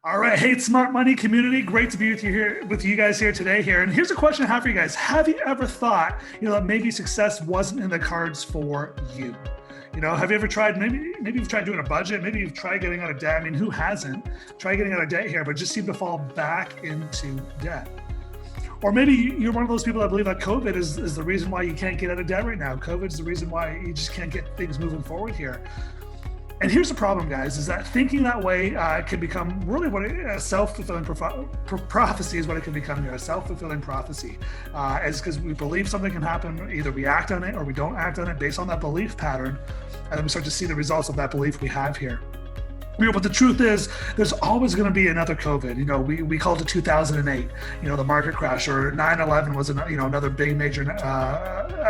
All right. Hey, Smart Money community. Great to be with you guys here today here. And here's a question I have for you guys. Have you ever thought, that maybe success wasn't in the cards for you? Have you ever tried, maybe you've tried doing a budget, maybe you've tried getting out of debt. I mean, who hasn't tried getting out of debt here, but just seem to fall back into debt? Or maybe you're one of those people that believe that COVID is the reason why you can't get out of debt right now. COVID is the reason why you just can't get things moving forward here. And here's the problem, guys, is that thinking that way can become really what a self-fulfilling prophecy is what it can become here, a self-fulfilling prophecy. Is because we believe something can happen, either we act on it or we don't act on it based on that belief pattern, and then we start to see the results of that belief we have here. But the truth is, there's always going to be another COVID. We called it 2008, the market crash, or 9/11 was another big major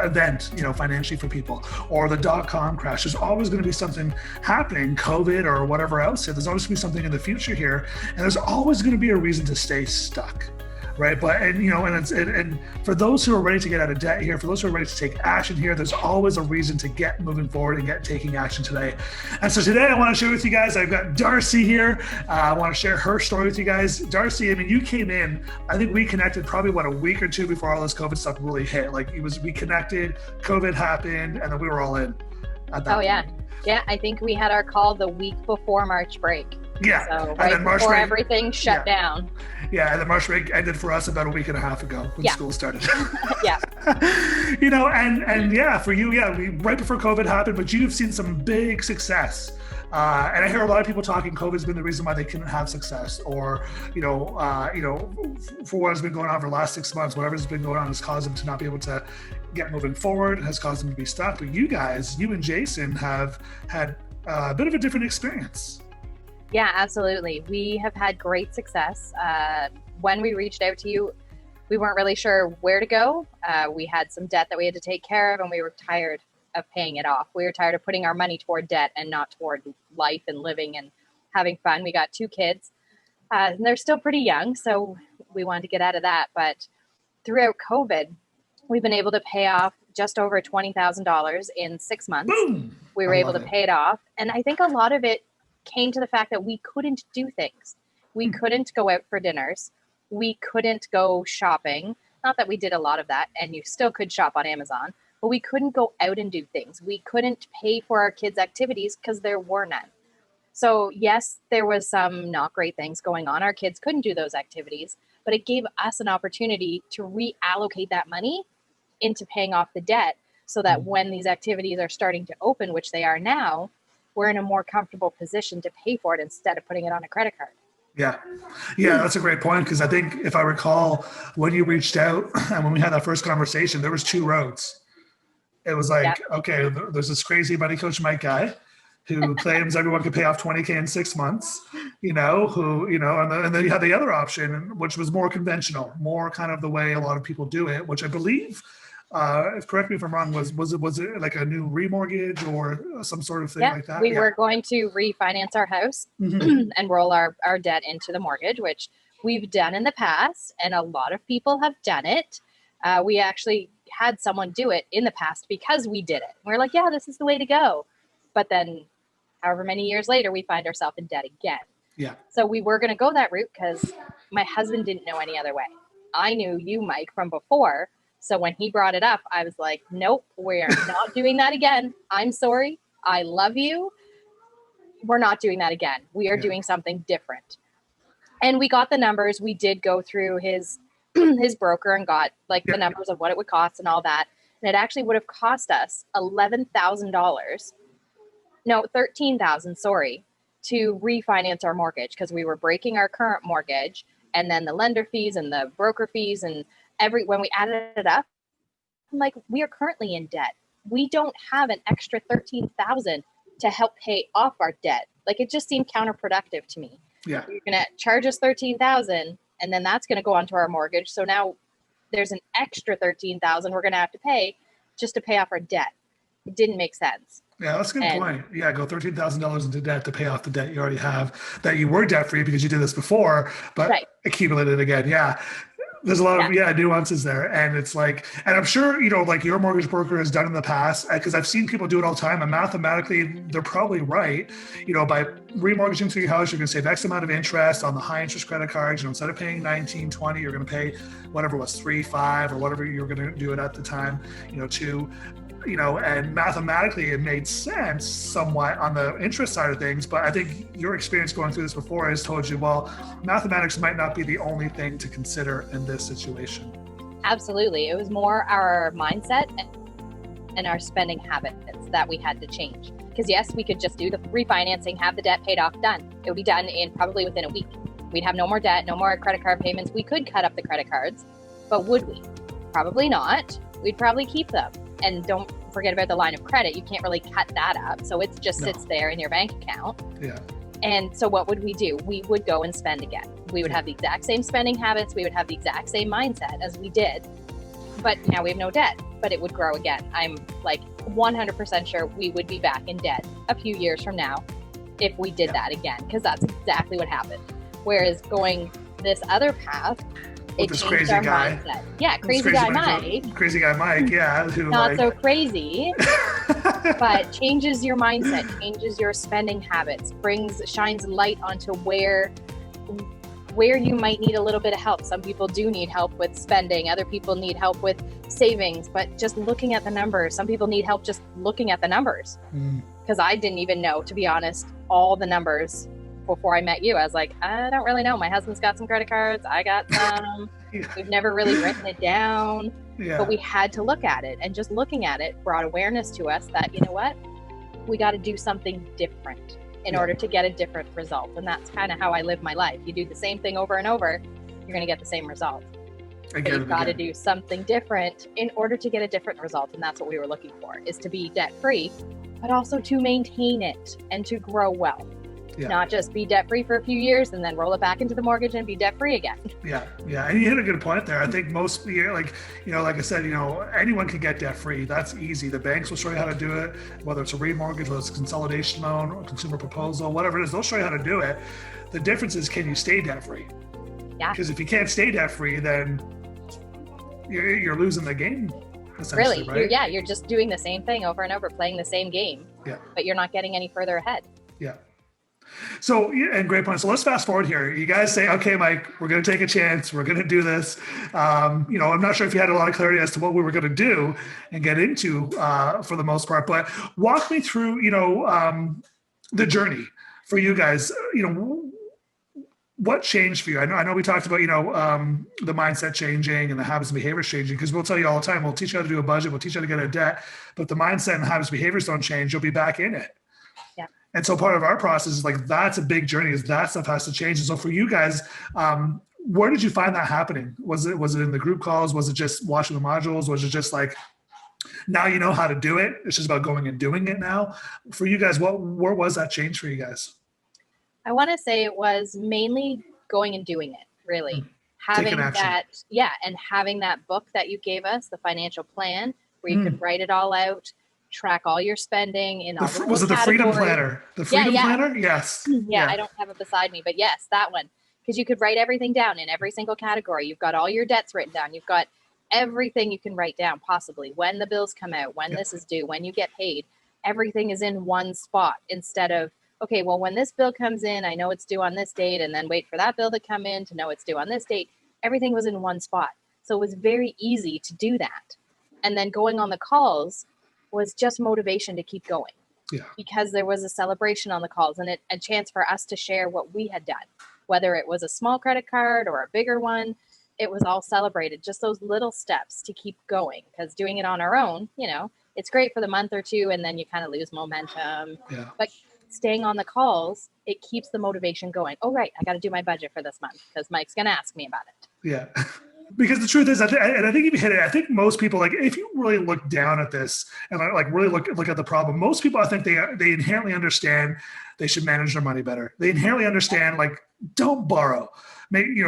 event, financially for people, or the dot-com crash. There's always going to be something happening, COVID or whatever else. There's always going to be something in the future here, and there's always going to be a reason to stay stuck. Right. But, and for those who are ready to get out of debt here, for those who are ready to take action here, there's always a reason to get moving forward and get taking action today. And so today I want to share with you guys, I've got Darcy here. I want to share her story with you guys. Darcy, you came in, I think we connected probably a week or two before all this COVID stuff really hit. We connected, COVID happened, and then we were all in at that point. Yeah. Yeah. I think we had our call the week before March break. Yeah. So right before everything shut down. Yeah, and the March break ended for us about a week and a half ago when school started. Yeah. For you, right before COVID happened, but you've seen some big success. And I hear a lot of people talking COVID's been the reason why they couldn't have success, or, for what has been going on for the last 6 months, whatever's been going on has caused them to not be able to get moving forward, has caused them to be stuck. But you guys, you and Jason have had a bit of a different experience. Yeah, absolutely. We have had great success. When we reached out to you, we weren't really sure where to go. We had some debt that we had to take care of, and we were tired of paying it off. We were tired of putting our money toward debt and not toward life and living and having fun. We got 2 kids, and they're still pretty young, so we wanted to get out of that. But throughout COVID, we've been able to pay off just over $20,000 in 6 months. Boom! We were able to pay it off. And I think a lot of it came to the fact that we couldn't do things. We couldn't go out for dinners. We couldn't go shopping. Not that we did a lot of that, and you still could shop on Amazon, but we couldn't go out and do things. We couldn't pay for our kids' activities because there were none. So yes, there was some not great things going on. Our kids couldn't do those activities, but it gave us an opportunity to reallocate that money into paying off the debt so that when these activities are starting to open, which they are now, we're in a more comfortable position to pay for it instead of putting it on a credit card. Yeah, that's a great point, because I think if I recall when you reached out and when we had that first conversation, there was 2 roads. It was like, okay, there's this crazy money coach Mike guy who claims everyone could pay off $20K in 6 months, and then you had the other option, which was more conventional, more kind of the way a lot of people do it, which I believe, correct me if I'm wrong, was it like a new remortgage or some sort of thing like that? We were going to refinance our house and roll our debt into the mortgage, which we've done in the past, and a lot of people have done it. We actually had someone do it in the past because we did it. We're like, yeah, this is the way to go. But then however many years later, we find ourselves in debt again. Yeah. So we were going to go that route because my husband didn't know any other way. I knew you, Mike, from before. So when he brought it up, I was like, nope, we're not doing that again. I'm sorry. I love you. We're not doing that again. We are doing something different. And we got the numbers. We did go through his broker and got the numbers of what it would cost and all that. And it actually would have cost us $13,000, sorry, to refinance our mortgage, because we were breaking our current mortgage, and then the lender fees and the broker fees and when we added it up, I'm like, we are currently in debt. We don't have an extra $13,000 to help pay off our debt. It just seemed counterproductive to me. Yeah. You're going to charge us $13,000, and then that's going to go onto our mortgage. So now there's an extra $13,000 we're going to have to pay just to pay off our debt. It didn't make sense. Yeah, that's a good point. Yeah, go $13,000 into debt to pay off the debt you already have, that you were debt free because you did this before, but accumulated again. Yeah. There's a lot Yeah. of nuances there, and it's like, and I'm sure like your mortgage broker has done in the past, because I've seen people do it all the time, and mathematically they're probably right. By remortgaging through your house, you're going to save X amount of interest on the high interest credit cards. Instead of paying 19, 20, you're going to pay whatever was 3, 5, or whatever you're going to do it at the time. To and mathematically it made sense somewhat on the interest side of things. But I think your experience going through this before has told you, well, mathematics might not be the only thing to consider in this situation. Absolutely. It was more our mindset and our spending habits that we had to change. Because yes, we could just do the refinancing, have the debt paid off, done. It would be done in probably within a week. We'd have no more debt, no more credit card payments. We could cut up the credit cards, but would we? Probably not. We'd probably keep them. And don't forget about the line of credit. You can't really cut that up. So it just sits there in your bank account. Yeah. And so what would we do? We would go and spend again. We would have the exact same spending habits. We would have the exact same mindset as we did. But now we have no debt, but it would grow again. I'm like 100% sure we would be back in debt a few years from now if we did that again, because that's exactly what happened. Whereas going this other path, it changed our mindset. Yeah, crazy guy Mike. Crazy guy Mike, yeah. Who not so crazy, but changes your mindset, changes your spending habits, shines light onto where you might need a little bit of help. Some people do need help with spending. Other people need help with savings, but just looking at the numbers. Some people need help just looking at the numbers. Because I didn't even know, to be honest, all the numbers before I met you. I was like, I don't really know. My husband's got some credit cards. I got some. We've never really written it down. Yeah. But we had to look at it. And just looking at it brought awareness to us that, you know what? We got to do something different in order to get a different result. And that's kind of how I live my life. You do the same thing over and over, you're going to get the same result. But you've got to do something different in order to get a different result. And that's what we were looking for, is to be debt-free, but also to maintain it and to grow wealth. Yeah. Not just be debt-free for a few years and then roll it back into the mortgage and be debt-free again. Yeah. And you hit a good point there. I think most, like I said, anyone can get debt-free. That's easy. The banks will show you how to do it, whether it's a remortgage, whether it's a consolidation loan or consumer proposal, whatever it is, they'll show you how to do it. The difference is, can you stay debt-free? Yeah. Because if you can't stay debt-free, then you're losing the game. Really? Right? You're just doing the same thing over and over, playing the same game. Yeah. But you're not getting any further ahead. Yeah. So, and great point. So let's fast forward here. You guys say, okay, Mike, we're going to take a chance. We're going to do this. I'm not sure if you had a lot of clarity as to what we were going to do and get into for the most part, but walk me through, the journey for you guys. What changed for you? I know we talked about, the mindset changing and the habits and behaviors changing, because we'll tell you all the time, we'll teach you how to do a budget. We'll teach you how to get a debt, but if the mindset and habits and behaviors don't change, you'll be back in it. Yeah. And so part of our process is like, that's a big journey, is that stuff has to change. And so for you guys, where did you find that happening? Was it in the group calls? Was it just watching the modules? Was it just like, now you know how to do it, it's just about going and doing it now? For you guys, where was that change for you guys? I want to say it was mainly going and doing it, really. Having that, and having that book that you gave us, the financial plan, where you could write it all out, track all your spending in all was it the Freedom Planner? The Freedom Planner? Yes. Yeah, I don't have it beside me, but yes, that one. Because you could write everything down in every single category. You've got all your debts written down. You've got everything you can write down, possibly. When the bills come out, when this is due, when you get paid. Everything is in one spot instead of, okay, well, when this bill comes in, I know it's due on this date, and then wait for that bill to come in to know it's due on this date. Everything was in one spot. So it was very easy to do that. And then going on the calls was just motivation to keep going. Yeah. Because there was a celebration on the calls and a chance for us to share what we had done, whether it was a small credit card or a bigger one. It was all celebrated, just those little steps to keep going, because doing it on our own, it's great for the month or two, and then you kind of lose momentum. Yeah. But staying on the calls, it keeps the motivation going. Oh, right, I got to do my budget for this month because Mike's going to ask me about it. Yeah. Because the truth is, and I think if you hit it, I think most people, like, if you really look down at this and like really look at the problem, most people, I think they inherently understand they should manage their money better. They inherently understand, like, don't borrow,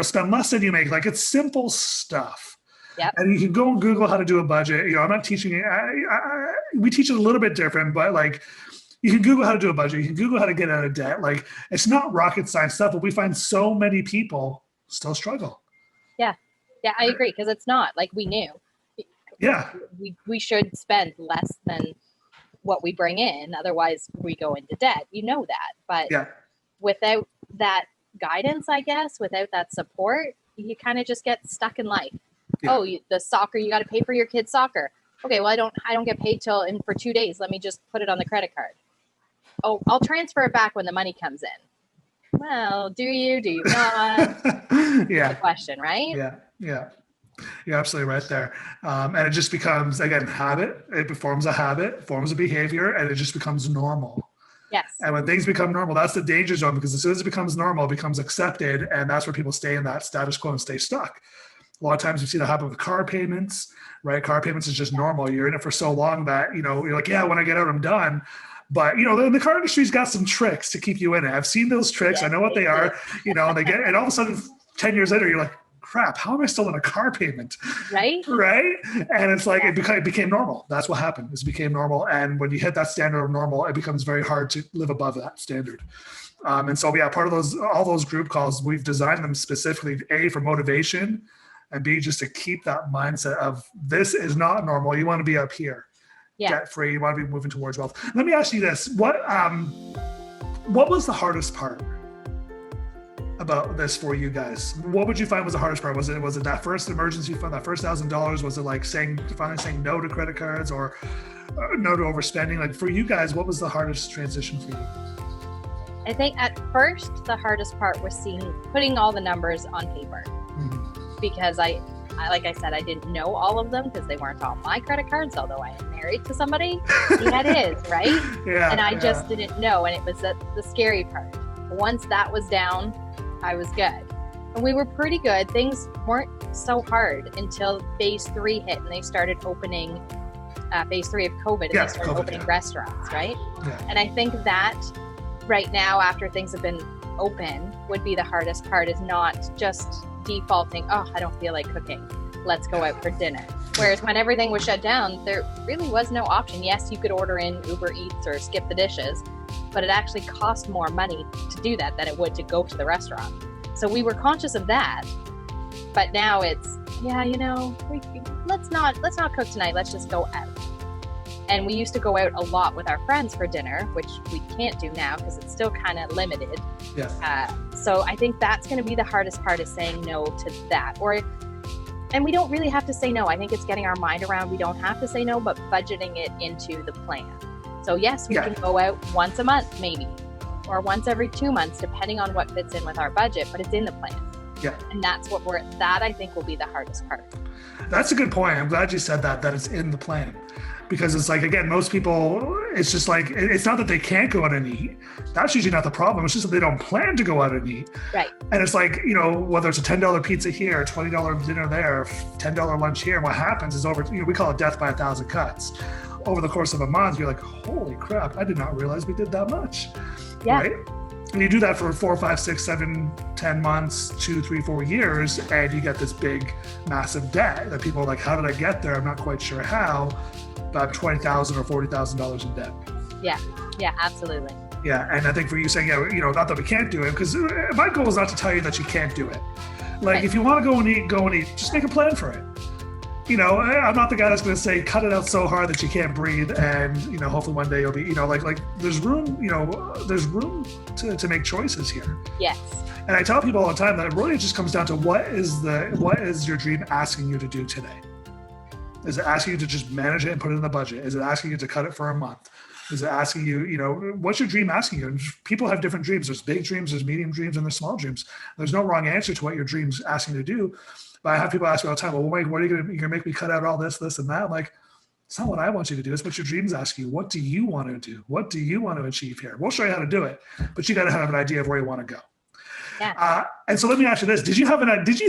spend less than you make. Like, it's simple stuff. Yep. And you can go and Google how to do a budget. I'm not teaching it. We teach it a little bit different, but like, you can Google how to do a budget. You can Google how to get out of debt. Like, it's not rocket science stuff, but we find so many people still struggle. Yeah. Yeah, I agree, because it's not like we knew. Yeah. We should spend less than what we bring in, otherwise we go into debt. You know that. But Yeah. without that guidance, I guess, without that support, you kind of just get stuck in life. Yeah. Oh, the soccer, you got to pay for your kid's soccer. Okay, well, I don't get paid till in for 2 days. Let me just put it on the credit card. Oh, I'll transfer it back when the money comes in. Well, do you not? Yeah. The question, right? Yeah. Yeah. You're absolutely right there. And it just becomes, again, habit. It forms a habit, forms a behavior, and it just becomes normal. Yes. And when things become normal, that's the danger zone, because as soon as it becomes normal, it becomes accepted. And that's where people stay in that status quo and stay stuck. A lot of times we see that happen with car payments, right? Car payments is just normal. You're in it for so long that, you're like, yeah, when I get out, I'm done. But, the car industry's got some tricks to keep you in it. I've seen those tricks. I know what they are, and all of a sudden 10 years later, you're like, crap, how am I still in a car payment? Right. And it's like, it became normal. That's what happened. It became normal. And when you hit that standard of normal, it becomes very hard to live above that standard. And so, yeah, part of all those group calls, we've designed them specifically, A, for motivation, and B, just to keep that mindset of this is not normal. You want to be up here, debt free. You want to be moving towards wealth. Let me ask you this. What was the hardest part about this for you guys? What would you find was the hardest part? Was it that first emergency fund, that first $1,000? Was it like finally saying no to credit cards, or no to overspending? Like, for you guys, what was the hardest transition for you? I think at first the hardest part was putting all the numbers on paper, because I like I said, I didn't know all of them because they weren't on my credit cards, although I am married to somebody. He had his, right? Yeah, and I just didn't know, and it was the scary part. Once that was down, I was good. And we were pretty good. Things weren't so hard until phase 3 hit, and they started opening phase 3 of COVID, and they started opening restaurants, right? Yeah. And I think that right now, after things have been open, would be the hardest part, is not just defaulting, oh, I don't feel like cooking, let's go out for dinner. Whereas when everything was shut down, there really was no option. Yes, you could order in Uber Eats or skip the dishes, but it actually cost more money to do that than it would to go to the restaurant. So we were conscious of that, but now it's, let's not cook tonight. Let's just go out. And we used to go out a lot with our friends for dinner, which we can't do now because it's still kind of limited. Yeah. So I think that's going to be the hardest part, is saying no to that. And we don't really have to say no. I think it's getting our mind around, we don't have to say no, but budgeting it into the plan. So yes, we can go out once a month maybe, or once every 2 months, depending on what fits in with our budget, but it's in the plan. Yeah. And that's that I think will be the hardest part. That's a good point. I'm glad you said that it's in the plan. Because it's like, again, most people, it's just like, it's not that they can't go out and eat. That's usually not the problem. It's just that they don't plan to go out and eat. Right. And it's like, whether it's a $10 pizza here, $20 dinner there, $10 lunch here, and what happens is we call it death by 1,000 cuts. Over the course of a month, you're like, holy crap, I did not realize we did that much. Yeah. Right? And you do that for 4, 5, 6, 7, 10 months, 2, 3, 4 years, and you get this big, massive debt that people are like, how did I get there? I'm not quite sure how. About $20,000 or $40,000 in debt. Yeah, absolutely. Yeah, and I think for you saying, not that we can't do it, because my goal is not to tell you that you can't do it. Like, if you want to go and eat, just make a plan for it. I'm not the guy that's going to say, cut it out so hard that you can't breathe, and, hopefully one day you'll be, like there's room, there's room to make choices here. Yes. And I tell people all the time that it really just comes down to what is your dream asking you to do today? Is it asking you to just manage it and put it in the budget? Is it asking you to cut it for a month? Is it asking you, what's your dream asking you? And people have different dreams. There's big dreams, there's medium dreams, and there's small dreams. There's no wrong answer to what your dream's asking you to do. But I have people ask me all the time, well, Mike, what are you're going to make me cut out all this, and that? I'm like, it's not what I want you to do. It's what your dream's asking you. What do you want to do? What do you want to achieve here? We'll show you how to do it, but you got to have an idea of where you want to go. Yeah. And so let me ask you this: did you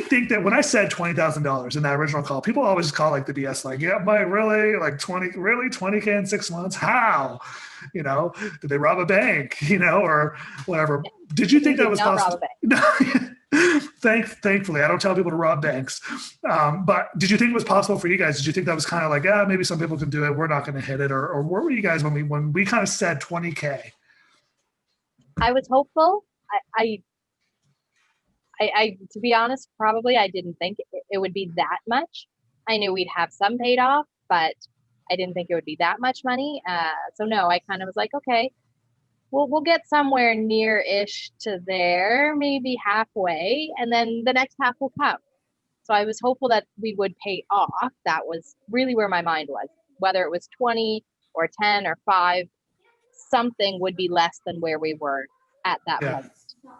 think that when I said $20,000 in that original call, people always call like the BS, like, yeah, Mike, really, like 20K in 6 months? How? Did they rob a bank? Or whatever. Did you think that was possible? Thankfully, I don't tell people to rob banks. But did you think it was possible for you guys? Did you think that was kind of like, maybe some people can do it, we're not going to hit it, or where were you guys when we kind of said 20K? I was hopeful. I to be honest, probably I didn't think it would be that much. I knew we'd have some paid off, but I didn't think it would be that much money. So no, I kind of was like, okay, we'll get somewhere near-ish to there, maybe halfway, and then the next half will come. So I was hopeful that we would pay off. That was really where my mind was. Whether it was 20 or 10 or 5, something would be less than where we were at that Yeah. moment,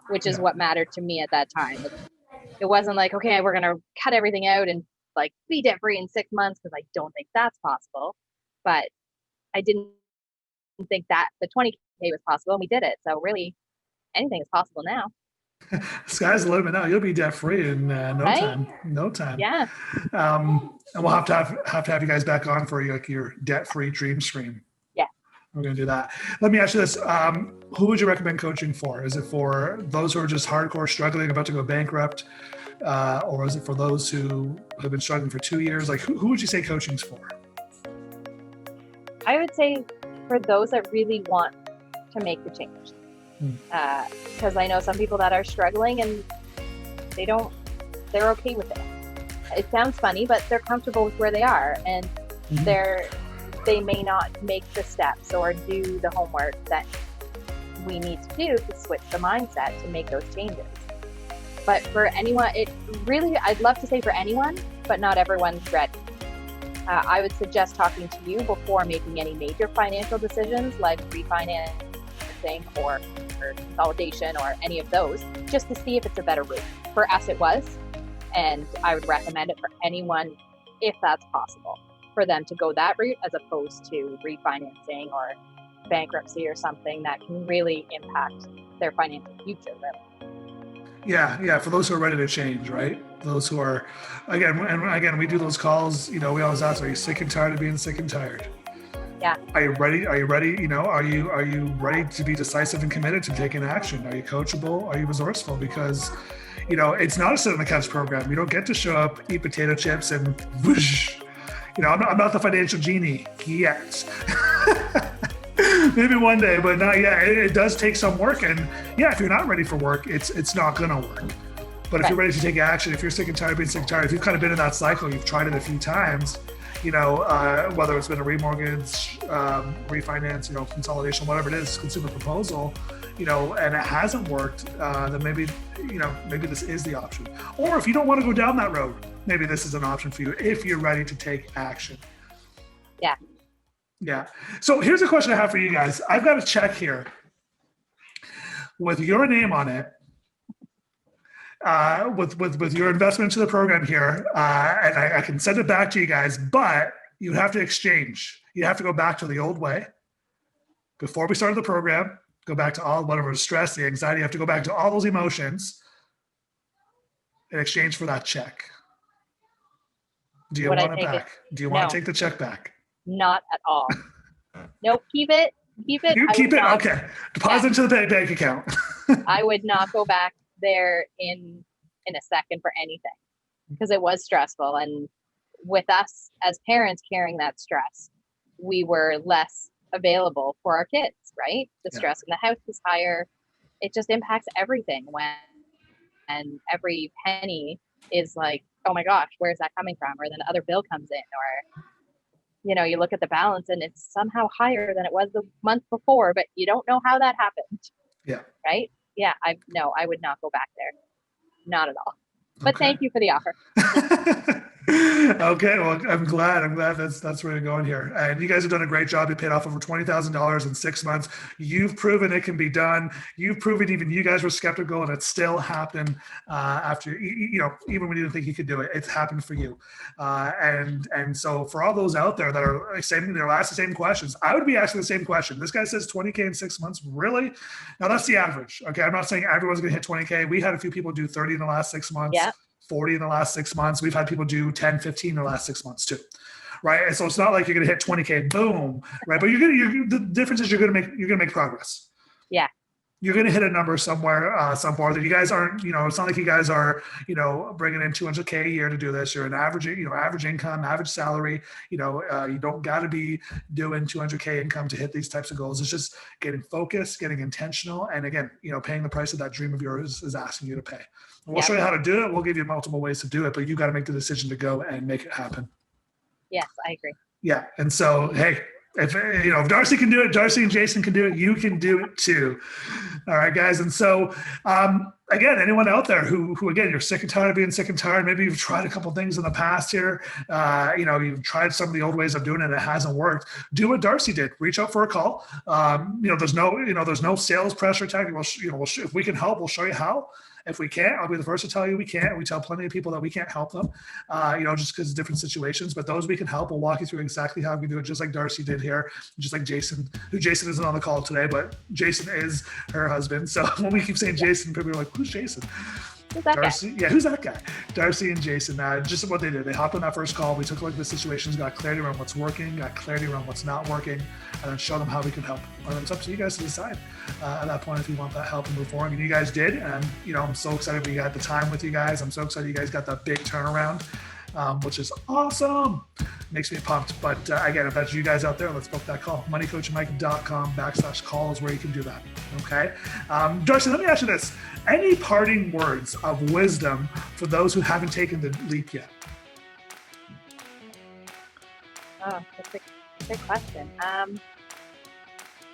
which is Yeah. what mattered to me at that time. It wasn't like, okay, we're going to cut everything out and like be debt free in 6 months, because I don't think that's possible. But I didn't think that the 20K was possible, and we did it. So really, anything is possible now. Sky's the limit now. You'll be debt free in no Right? time. No time. Yeah. And we'll have to have you guys back on for your debt free dream stream. Yeah. We're going to do that. Let me ask you this: who would you recommend coaching for? Is it for those who are just hardcore struggling, about to go bankrupt, or is it for those who have been struggling for 2 years? Like, who would you say coaching's for? I would say for those that really want to make the change. Because I know some people that are struggling and they're okay with it. It sounds funny, but they're comfortable with where they are, and they may not make the steps or do the homework that we need to do to switch the mindset to make those changes. But for anyone, I'd love to say for anyone, but not everyone's ready. I would suggest talking to you before making any major financial decisions like refinancing or consolidation or any of those, just to see if it's a better route. For us, it was, and I would recommend it for anyone if that's possible, for them to go that route as opposed to refinancing or bankruptcy or something that can really impact their financial future. Really. Yeah. For those who are ready to change, right? Those who are, again, we do those calls. We always ask, are you sick and tired of being sick and tired? Yeah. Are you ready? Are you ready? Are you ready to be decisive and committed to taking action? Are you coachable? Are you resourceful? Because, it's not a sit on the couch program. You don't get to show up, eat potato chips, and whoosh. I'm not the financial genie yet. Maybe one day, but not yet. It does take some work, and if you're not ready for work, it's not gonna work. But if you're ready to take action, if you're sick and tired of being sick and tired, if you've kind of been in that cycle, you've tried it a few times, whether it's been a remortgage, refinance, consolidation, whatever it is, consumer proposal, and it hasn't worked, then maybe this is the option. Or if you don't want to go down that road, maybe this is an option for you if you're ready to take action. Yeah. Yeah. So here's a question I have for you guys. I've got a check here with your name on it, with your investment into the program here, and I can send it back to you guys, but you have to exchange. You have to go back to the old way. Before we started the program, go back to all whatever stress, the anxiety. You have to go back to all those emotions in exchange for that check. Do you want it back? Do you want to take the check back? Not at all. Nope. Keep it. You keep it. Okay. Deposit into the bank account. I would not go back there in a second for anything, because it was stressful, and with us as parents carrying that stress, we were less available for our kids, right? The stress in the house is higher. It just impacts everything and every penny is like, oh my gosh, where's that coming from? Or then another bill comes in, or you look at the balance and it's somehow higher than it was the month before, but you don't know how that happened. Yeah. Right? Yeah. I would not go back there. Not at all. But thank you for the offer. Okay, well, I'm glad that's where you're going here. And you guys have done a great job. You paid off over $20,000 in 6 months. You've proven it can be done. You've proven even you guys were skeptical, and it still happened after, even when you didn't think you could do it, it's happened for you. And so for all those out there that are asking the same questions, I would be asking the same question. This guy says 20K in 6 months. Really? Now that's the average. Okay, I'm not saying everyone's going to hit 20K. We had a few people do 30 in the last 6 months. Yeah. 40 in the last 6 months. We've had people do 10, 15 in the last 6 months too. Right. And so it's not like you're going to hit 20K, boom. Right. But the difference is you're going to make progress. Yeah. you're going to hit a number somewhere, somewhere that you guys aren't, it's not like you guys are, bringing in 200K a year to do this. You're an average, average income, average salary. You don't got to be doing 200K income to hit these types of goals. It's just getting focused, getting intentional. And again, paying the price of that dream of yours is asking you to pay. And we'll show you how to do it. We'll give you multiple ways to do it, but you got to make the decision to go and make it happen. Yes, I agree. Yeah. And so, hey, if Darcy can do it, Darcy and Jason can do it, you can do it too. All right, guys. And so, again, anyone out there who again, you're sick and tired of being sick and tired, maybe you've tried a couple things in the past here, you've tried some of the old ways of doing it and it hasn't worked. Do what Darcy did. Reach out for a call. There's no sales pressure tactic. If we can help, we'll show you how. If we can't, I'll be the first to tell you we can't. We tell plenty of people that we can't help them, just because of different situations. But those we can help, we'll walk you through exactly how we do it, just like Darcy did here, just like Jason, who Jason isn't on the call today, but Jason is her husband. So when we keep saying Jason, people are like, who's Jason? Who's that Darcy, guy? Yeah, who's that guy? Darcy and Jason, just what they did. They hopped on that first call. We took a look at the situations, got clarity around what's working, got clarity around what's not working, and then show them how we can help. And it's up to you guys to decide at that point if you want that help and move forward. And you guys did, and I'm so excited we got the time with you guys. I'm so excited you guys got that big turnaround, which is awesome. Makes me pumped. But again, if that's you guys out there, let's book that call. moneycoachmike.com/call is where you can do that. Okay. Darcy, let me ask you this. Any parting words of wisdom for those who haven't taken the leap yet? Oh, that's a good question.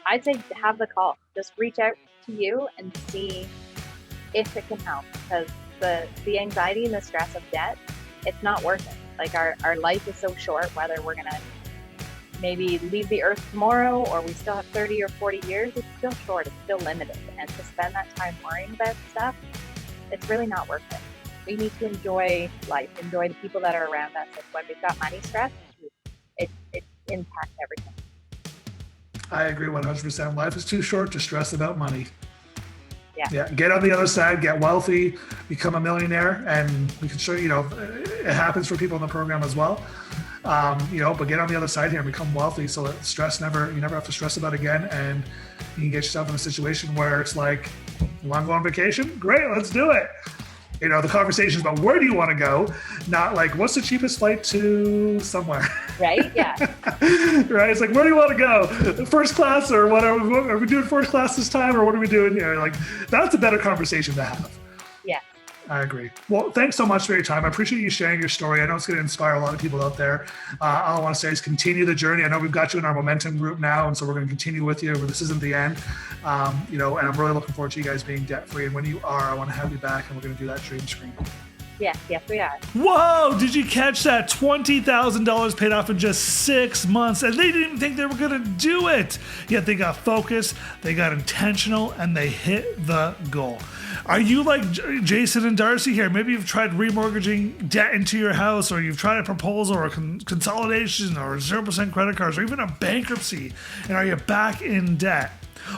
I'd say have the call. Just reach out to you and see if it can help, because the anxiety and the stress of debt, it's not worth it. Like our life is so short, whether we're going to maybe leave the earth tomorrow or we still have 30 or 40 years, it's still short, it's still limited. And to spend that time worrying about stuff, it's really not worth it. We need to enjoy life, enjoy the people that are around us. And when we've got money stress, it impacts everything. I agree 100%. Life is too short to stress about money. Yeah. Get on the other side, get wealthy, become a millionaire, and we can show you, it happens for people in the program as well. But get on the other side here and become wealthy so that you never have to stress about it again. And you can get yourself in a situation where it's like, you want to go on vacation? Great, let's do it. The conversation is about where do you want to go, not like what's the cheapest flight to somewhere. Right? Yeah. Right? It's like, where do you want to go? First class or whatever? Are we doing first class this time or what are we doing here? Like, that's a better conversation to have. Yeah. I agree. Well, thanks so much for your time. I appreciate you sharing your story. I know it's going to inspire a lot of people out there. All I want to say is continue the journey. I know we've got you in our momentum group now, and so we're going to continue with you. But this isn't the end. And I'm really looking forward to you guys being debt-free. And when you are, I want to have you back, and we're going to do that dream screen. Yes, we are. Whoa, did you catch that? $20,000 paid off in just 6 months, and they didn't even think they were going to do it. Yet they got focused, they got intentional, and they hit the goal. Are you like Jason and Darcy here? Maybe you've tried remortgaging debt into your house, or you've tried a proposal or a consolidation or 0% credit cards or even a bankruptcy, and are you back in debt?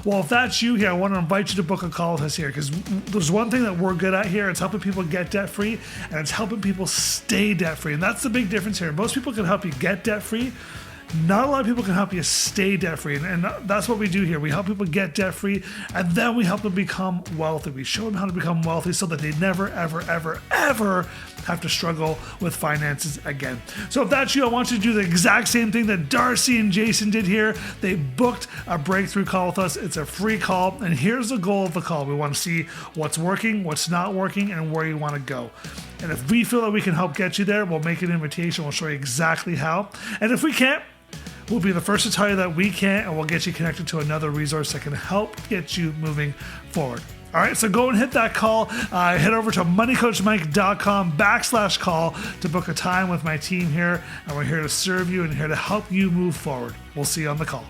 Well, if that's you here, I want to invite you to book a call with us here, because there's one thing that we're good at here. It's helping people get debt-free, and it's helping people stay debt-free. And that's the big difference here. Most people can help you get debt-free. Not a lot of people can help you stay debt-free. And that's what we do here. We help people get debt-free, and then we help them become wealthy. We show them how to become wealthy so that they never, ever, ever, ever have to struggle with finances again. So if that's you, I want you to do the exact same thing that Darcy and Jason did here. They booked a breakthrough call with us. It's a free call, and here's the goal of the call. We want to see what's working, what's not working, and where you want to go. And if we feel that we can help get you there, we'll make an invitation. We'll show you exactly how. And if we can't, we'll be the first to tell you that we can't, and we'll get you connected to another resource that can help get you moving forward. All right, so go and hit that call. Head over to moneycoachmike.com/call to book a time with my team here, and we're here to serve you and here to help you move forward. We'll see you on the call.